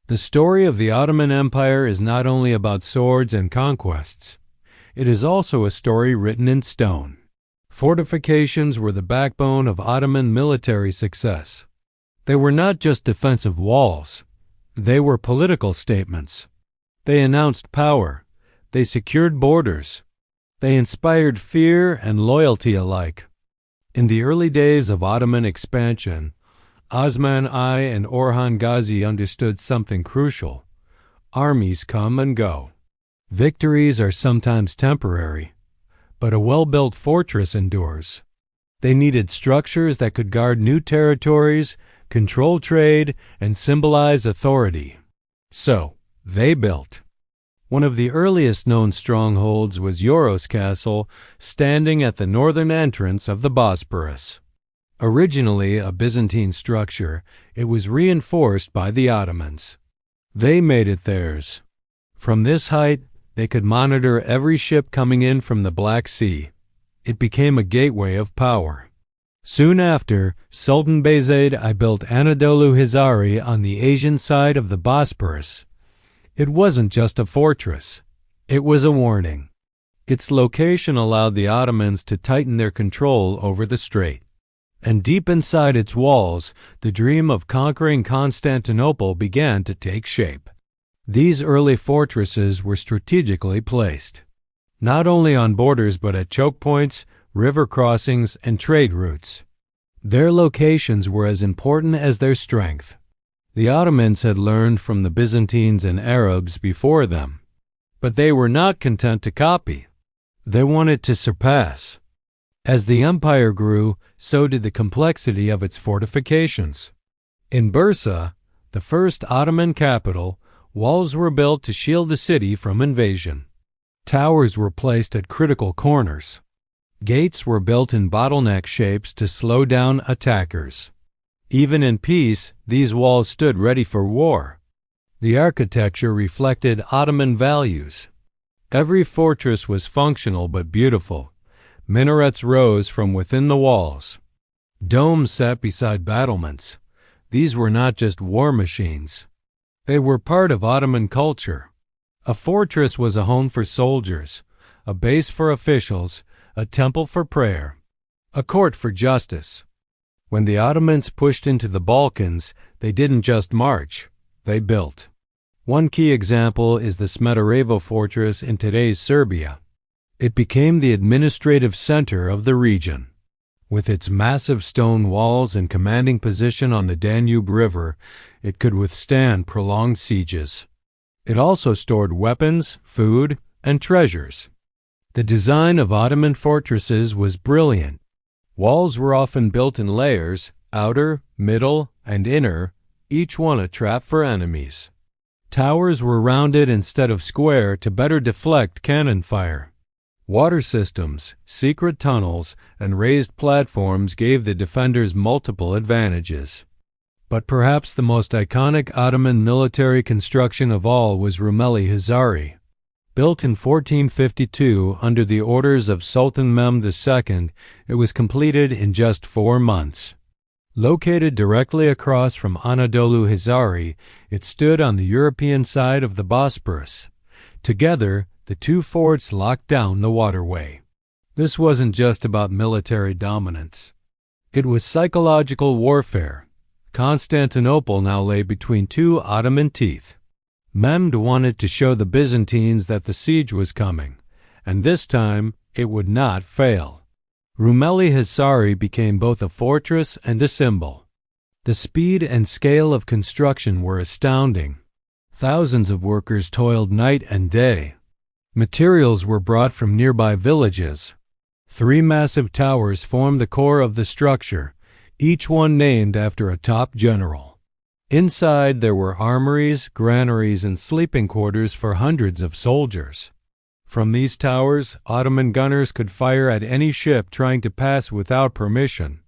The story of the Ottoman Empire is not only about swords and conquests, it is also a story written in stone. Fortifications were the backbone of Ottoman military success. They were not just defensive walls, they were political statements. They announced power, they secured borders, they inspired fear and loyalty alike. In the early days of Ottoman expansion, Osman I and Orhan Gazi understood something crucial. Armies come and go. Victories are sometimes temporary, but a well-built fortress endures. They needed structures that could guard new territories, control trade, and symbolize authority. So, they built. One of the earliest known strongholds was Yoros Castle, standing at the northern entrance of the Bosporus. Originally a Byzantine structure, it was reinforced by the Ottomans. They made it theirs. From this height, they could monitor every ship coming in from the Black Sea. It became a gateway of power. Soon after, Sultan Bayezid I built Anadolu Hisarı on the Asian side of the Bosporus. It wasn't just a fortress. It was a warning. Its location allowed the Ottomans to tighten their control over the strait. And deep inside its walls, the dream of conquering Constantinople began to take shape. These early fortresses were strategically placed, not only on borders but at choke points, river crossings, and trade routes. Their locations were as important as their strength. The Ottomans had learned from the Byzantines and Arabs before them, but they were not content to copy. They wanted to surpass. As the empire grew, so did the complexity of its fortifications. In Bursa, the first Ottoman capital, walls were built to shield the city from invasion. Towers were placed at critical corners. Gates were built in bottleneck shapes to slow down attackers. Even in peace, these walls stood ready for war. The architecture reflected Ottoman values. Every fortress was functional but beautiful. Minarets rose from within the walls. Domes sat beside battlements. These were not just war machines. They were part of Ottoman culture. A fortress was a home for soldiers, a base for officials, a temple for prayer, a court for justice. When the Ottomans pushed into the Balkans, they didn't just march, they built. One key example is the Smederevo Fortress in today's Serbia. It became the administrative center of the region. With its massive stone walls and commanding position on the Danube River, it could withstand prolonged sieges. It also stored weapons, food, and treasures. The design of Ottoman fortresses was brilliant. Walls were often built in layers, outer, middle, and inner, each one a trap for enemies. Towers were rounded instead of square to better deflect cannon fire. Water systems, secret tunnels, and raised platforms gave the defenders multiple advantages. But perhaps the most iconic Ottoman military construction of all was Rumeli Hisarı. Built in 1452 under the orders of Sultan Mehmed II, it was completed in just 4 months. Located directly across from Anadolu Hisarı, it stood on the European side of the Bosporus. Together, the two forts locked down the waterway. This wasn't just about military dominance. It was psychological warfare. Constantinople now lay between two Ottoman teeth. Mehmed wanted to show the Byzantines that the siege was coming, and this time it would not fail. Rumeli Hisarı became both a fortress and a symbol. The speed and scale of construction were astounding. Thousands of workers toiled night and day. Materials were brought from nearby villages. 3 massive towers formed the core of the structure, each one named after a top general. Inside there were armories, granaries, and sleeping quarters for hundreds of soldiers. From these towers, Ottoman gunners could fire at any ship trying to pass without permission.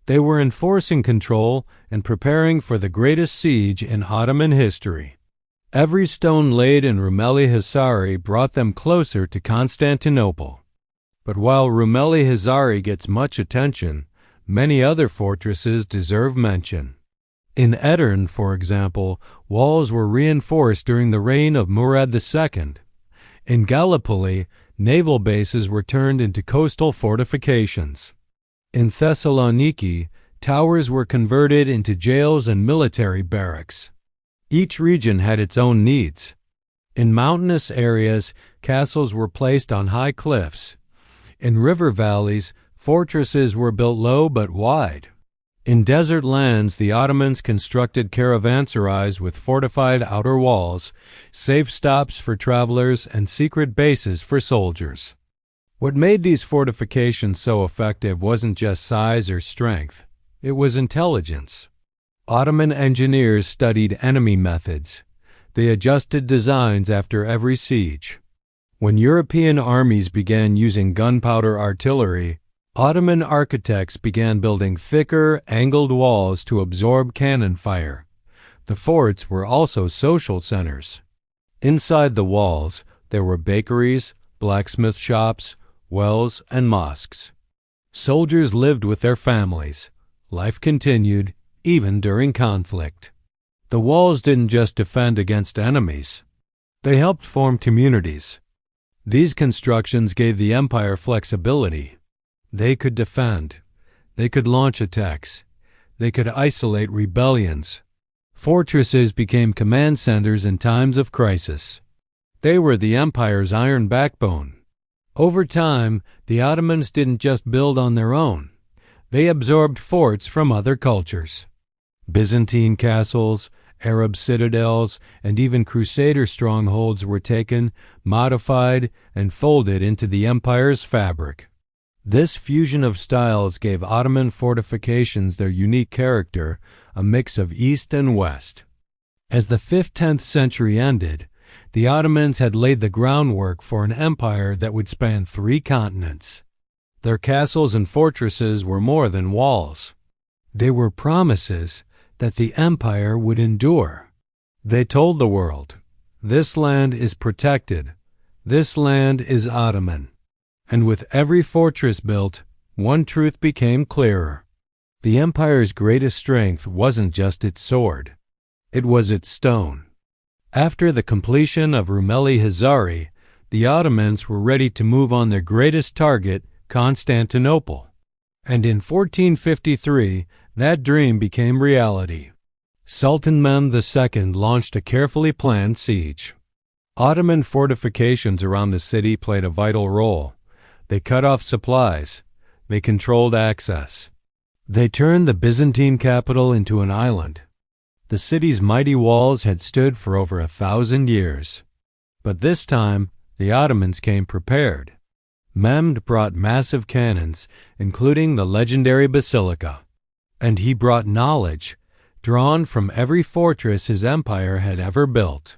They were enforcing control and preparing for the greatest siege in Ottoman history. Every stone laid in Rumeli Hisarı brought them closer to Constantinople. But while Rumeli Hisarı gets much attention, many other fortresses deserve mention. In Edirne, for example, walls were reinforced during the reign of Murad II. In Gallipoli, naval bases were turned into coastal fortifications. In Thessaloniki, towers were converted into jails and military barracks. Each region had its own needs. In mountainous areas, castles were placed on high cliffs. In river valleys, fortresses were built low but wide. In desert lands, the Ottomans constructed caravanserais with fortified outer walls, safe stops for travelers, and secret bases for soldiers. What made these fortifications so effective wasn't just size or strength. It was intelligence. Ottoman engineers studied enemy methods. They adjusted designs after every siege. When European armies began using gunpowder artillery, Ottoman architects began building thicker, angled walls to absorb cannon fire. The forts were also social centers. Inside the walls, there were bakeries, blacksmith shops, wells, and mosques. Soldiers lived with their families. Life continued, even during conflict. The walls didn't just defend against enemies. They helped form communities. These constructions gave the empire flexibility. They could defend. They could launch attacks. They could isolate rebellions. Fortresses became command centers in times of crisis. They were the empire's iron backbone. Over time, the Ottomans didn't just build on their own. They absorbed forts from other cultures. Byzantine castles, Arab citadels, and even Crusader strongholds were taken, modified, and folded into the empire's fabric. This fusion of styles gave Ottoman fortifications their unique character, a mix of East and West. As the 5th–10th century ended, the Ottomans had laid the groundwork for an empire that would span 3 continents. Their castles and fortresses were more than walls. They were promises that the empire would endure. They told the world, "This land is protected. This land is Ottoman." And with every fortress built, one truth became clearer. The empire's greatest strength wasn't just its sword. It was its stone. After the completion of Rumeli Hisarı, the Ottomans were ready to move on their greatest target, Constantinople. And in 1453, that dream became reality. Sultan Mehmed II launched a carefully planned siege. Ottoman fortifications around the city played a vital role. They cut off supplies. They controlled access. They turned the Byzantine capital into an island. The city's mighty walls had stood for over 1,000 years. But this time, the Ottomans came prepared. Mehmed brought massive cannons, including the legendary basilica. And he brought knowledge, drawn from every fortress his empire had ever built.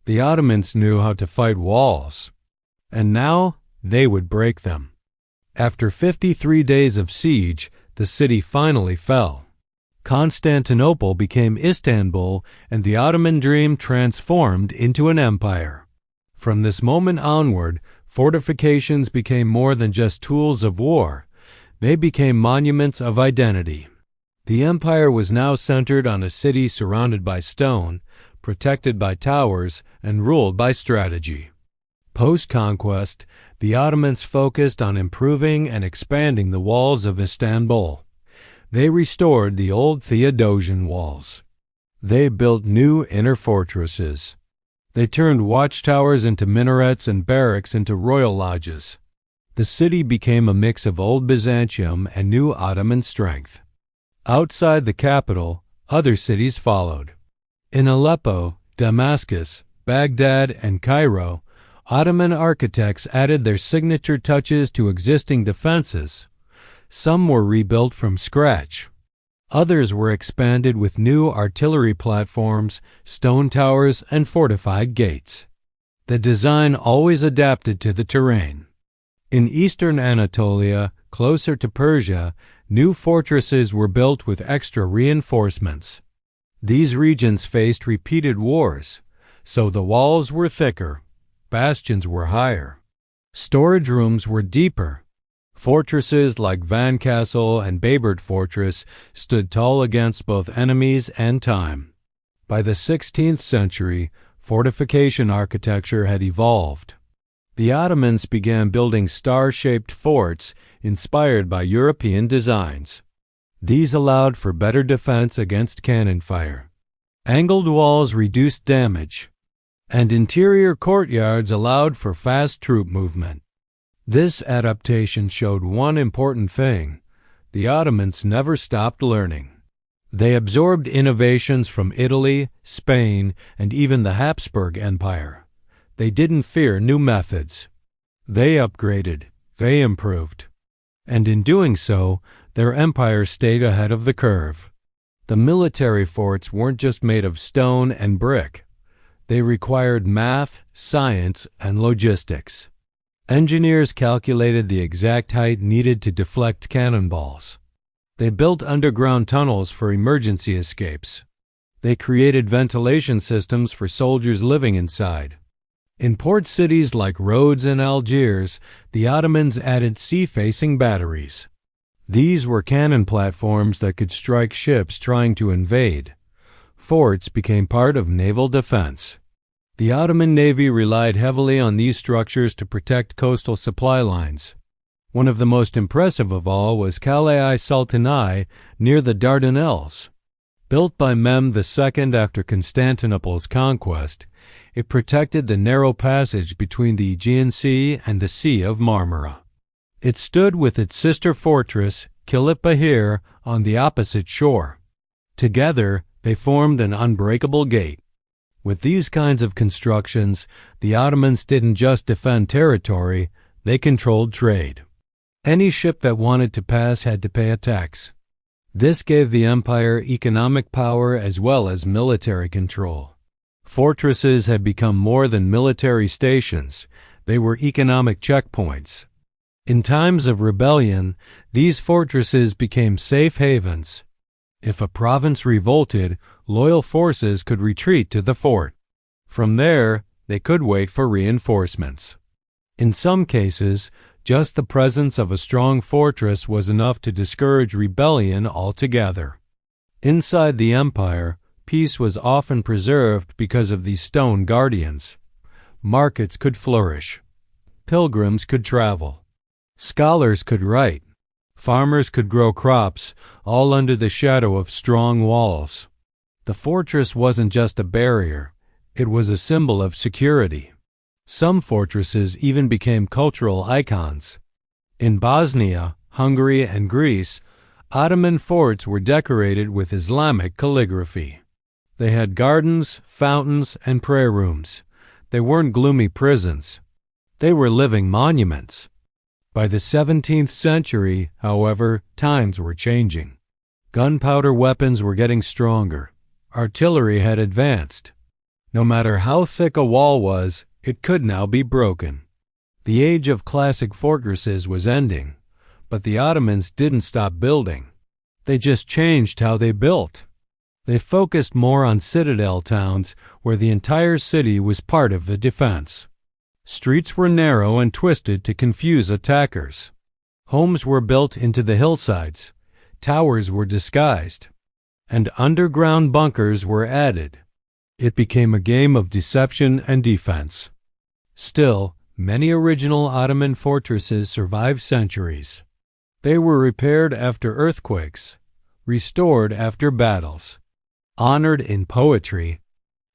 The Ottomans knew how to fight walls. And now, they would break them. After 53 days of siege, the city finally fell. Constantinople became Istanbul, and the Ottoman dream transformed into an empire. From this moment onward, fortifications became more than just tools of war. They became monuments of identity. The empire was now centered on a city surrounded by stone, protected by towers, and ruled by strategy. Post-conquest, the Ottomans focused on improving and expanding the walls of Istanbul. They restored the old Theodosian walls. They built new inner fortresses. They turned watchtowers into minarets and barracks into royal lodges. The city became a mix of old Byzantium and new Ottoman strength. Outside the capital, other cities followed. In Aleppo, Damascus, Baghdad, and Cairo, Ottoman architects added their signature touches to existing defenses. Some were rebuilt from scratch. Others were expanded with new artillery platforms, stone towers, and fortified gates. The design always adapted to the terrain. In eastern Anatolia, closer to Persia, new fortresses were built with extra reinforcements. These regions faced repeated wars, so the walls were thicker. Bastions were higher. Storage rooms were deeper. Fortresses like Van Castle and Bayburt Fortress stood tall against both enemies and time. By the 16th century, fortification architecture had evolved. The Ottomans began building star-shaped forts inspired by European designs. These allowed for better defense against cannon fire. Angled walls reduced damage, and interior courtyards allowed for fast troop movement. This adaptation showed one important thing: the Ottomans never stopped learning. They absorbed innovations from Italy, Spain, and even the Habsburg Empire. They didn't fear new methods. They upgraded, they improved. And in doing so, their empire stayed ahead of the curve. The military forts weren't just made of stone and brick. They required math, science, and logistics. Engineers calculated the exact height needed to deflect cannonballs. They built underground tunnels for emergency escapes. They created ventilation systems for soldiers living inside. In port cities like Rhodes and Algiers, the Ottomans added sea-facing batteries. These were cannon platforms that could strike ships trying to invade. Forts became part of naval defense. The Ottoman Navy relied heavily on these structures to protect coastal supply lines. One of the most impressive of all was Calais Sultanai near the Dardanelles. Built by Mehmed II after Constantinople's conquest, it protected the narrow passage between the Aegean Sea and the Sea of Marmara. It stood with its sister fortress, Kilit Bahir, on the opposite shore. Together, they formed an unbreakable gate. With these kinds of constructions, the Ottomans didn't just defend territory, they controlled trade. Any ship that wanted to pass had to pay a tax. This gave the empire economic power as well as military control. Fortresses had become more than military stations, they were economic checkpoints. In times of rebellion, these fortresses became safe havens. If a province revolted, loyal forces could retreat to the fort. From there, they could wait for reinforcements. In some cases, just the presence of a strong fortress was enough to discourage rebellion altogether. Inside the empire, peace was often preserved because of these stone guardians. Markets could flourish. Pilgrims could travel. Scholars could write. Farmers could grow crops, all under the shadow of strong walls. The fortress wasn't just a barrier, it was a symbol of security. Some fortresses even became cultural icons. In Bosnia, Hungary, and Greece, Ottoman forts were decorated with Islamic calligraphy. They had gardens, fountains, and prayer rooms. They weren't gloomy prisons. They were living monuments. By the 17th century, however, times were changing. Gunpowder weapons were getting stronger. Artillery had advanced. No matter how thick a wall was, it could now be broken. The age of classic fortresses was ending, but the Ottomans didn't stop building. They just changed how they built. They focused more on citadel towns where the entire city was part of the defense. Streets were narrow and twisted to confuse attackers. Homes were built into the hillsides. Towers were disguised. And underground bunkers were added. It became a game of deception and defense. Still, many original Ottoman fortresses survived centuries. They were repaired after earthquakes, restored after battles, honored in poetry.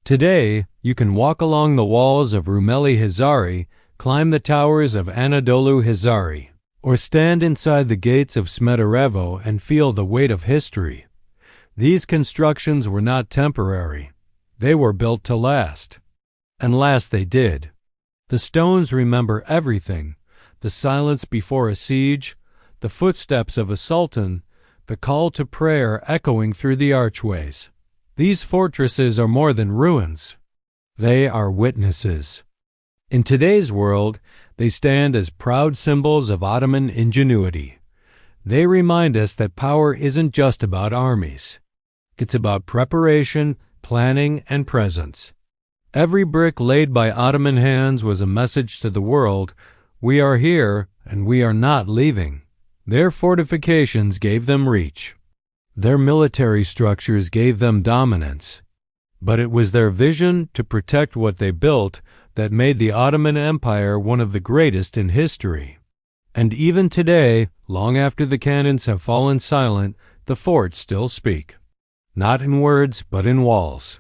Today, you can walk along the walls of Rumeli Hisarı, climb the towers of Anadolu Hisarı, or stand inside the gates of Smederevo and feel the weight of history. These constructions were not temporary. They were built to last. And last they did. The stones remember everything: the silence before a siege, the footsteps of a sultan, the call to prayer echoing through the archways. These fortresses are more than ruins. They are witnesses. In today's world, they stand as proud symbols of Ottoman ingenuity. They remind us that power isn't just about armies. It's about preparation, planning, and presence. Every brick laid by Ottoman hands was a message to the world: we are here, and we are not leaving. Their fortifications gave them reach. Their military structures gave them dominance. But it was their vision to protect what they built that made the Ottoman Empire one of the greatest in history. And even today, long after the cannons have fallen silent, the forts still speak. Not in words, but in walls.